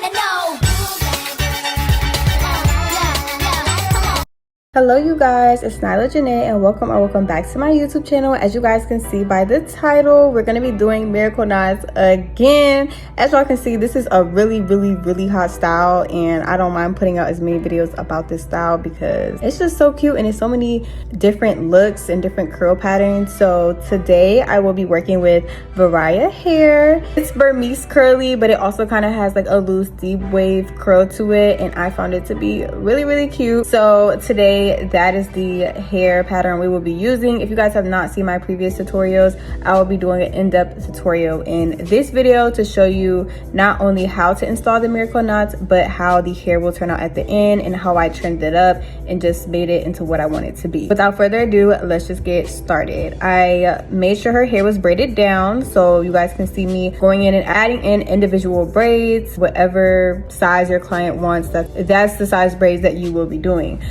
wanna know. Hello you guys, it's Nylajai'ne and welcome back to my YouTube channel. As you guys can see by the title, we're going to be doing miracle knots again. As y'all can see, this is a really hot style, and I don't mind putting out as many videos about this style because it's just so cute and it's so many different looks and different curl patterns. So today I will be working with Varia Hair. It's Burmese curly, but it also kind of has like a loose deep wave curl to it, and I found it to be really cute. So today that is the hair pattern we will be using. If you guys have not seen my previous tutorials, I will be doing an in-depth tutorial in this video to show you not only how to install the miracle knots, but how the hair will turn out at the end and how I trimmed it up and just made it into what I want it to be. Without further ado, let's just get started. I made sure her hair was braided down so you guys can see me going in and adding in individual braids. Whatever size your client wants, that's the size braids that you will be doing.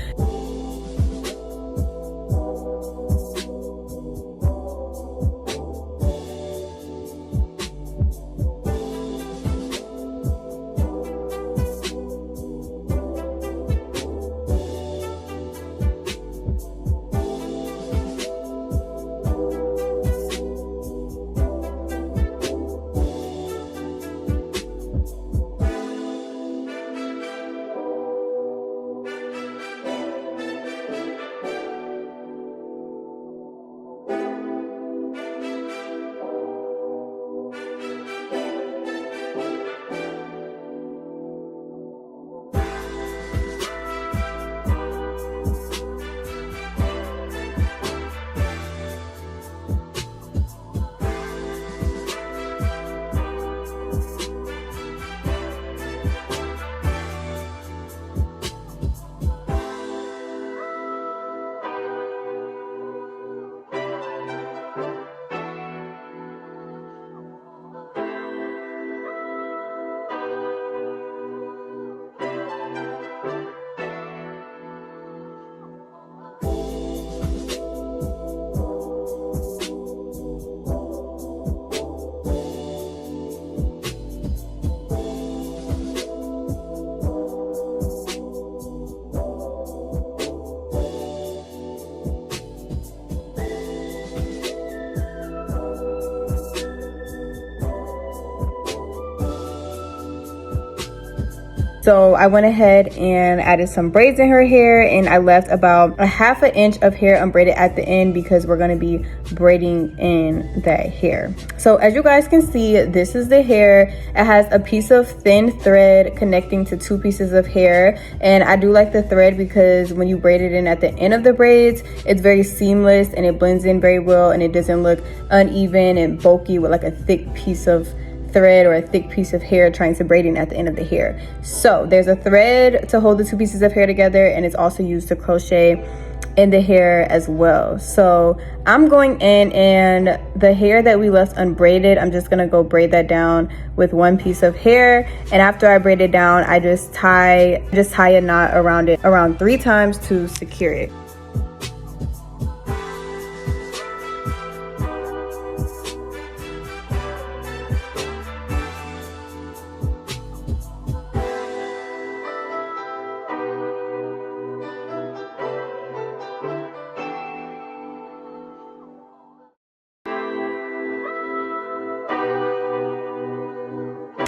So I went ahead and added some braids in her hair, and I left about a ½ inch of hair unbraided at the end because we're going to be braiding in that hair. So as you guys can see, this is the hair. It has a piece of thin thread connecting to 2 pieces of hair, and I do like the thread because when you braid it in at the end of the braids, it's very seamless and it blends in very well, and it doesn't look uneven and bulky with like a thick piece of thread or a thick piece of hair trying to braid in at the end of the hair. So there's a thread to hold the 2 pieces of hair together, and it's also used to crochet in the hair as well. So I'm going in, and the hair that we left unbraided, I'm just gonna go braid that down with 1 piece of hair, and after I braid it down, I just tie a knot around it around 3 times to secure it.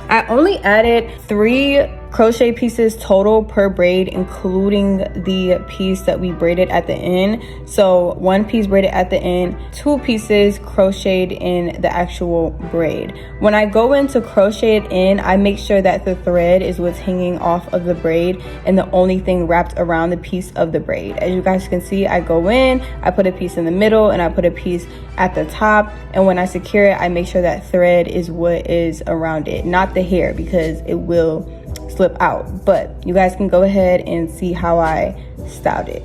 I only added 3 crochet pieces total per braid, including the piece that we braided at the end. So 1 piece braided at the end, 2 pieces crocheted in the actual braid. When I go in to crochet it in, I make sure that the thread is what's hanging off of the braid and the only thing wrapped around the piece of the braid. As you guys can see, I go in, I put a piece in the middle, and I put a piece at the top, and when I secure it, I make sure that thread is what is around it, not the hair, because it will slip out. But you guys can go ahead and see how I styled it.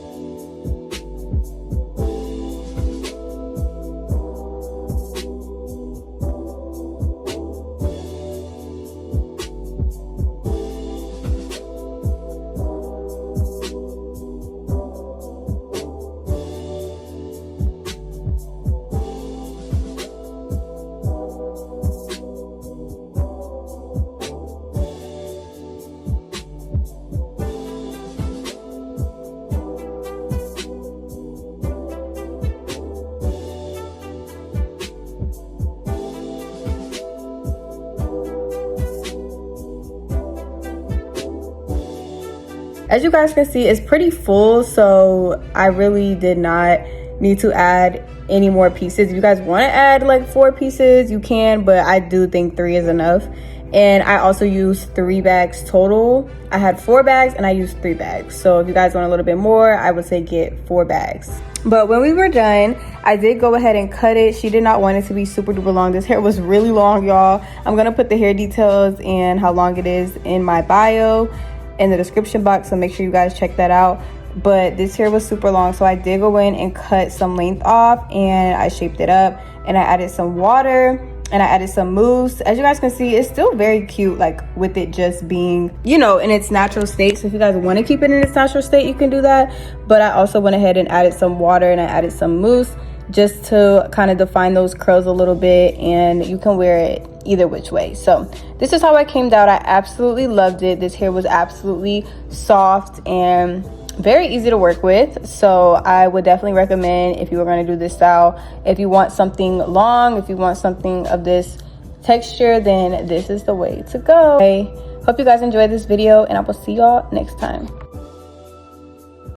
as you guys can see, it's pretty full, so I really did not need to add any more pieces. If you guys want to add like 4 pieces, you can, but I do think 3 is enough. And I also used 3 bags total. I had 4 bags and I used 3 bags. So if you guys want a little bit more, I would say get 4 bags. But when we were done, I did go ahead and cut it. She did not want it to be super duper long. This hair was really long, y'all. I'm gonna put the hair details and how long it is in my bio in the description box, so make sure you guys check that out. But this hair was super long, so I did go in and cut some length off, and I shaped it up, and I added some water, and I added some mousse. As you guys can see, it's still very cute, like with it just being, you know, in its natural state. So if you guys want to keep it in its natural state, you can do that. But I also went ahead and added some water, and I added some mousse just to kind of define those curls a little bit, and you can wear it either which way. So this is how I came out. I absolutely loved it. This hair was absolutely soft and very easy to work with, so I would definitely recommend if you were going to do this style. If you want something long, if you want something of this texture, then this is the way to go. I hope you guys enjoyed this video, and I will see y'all next time.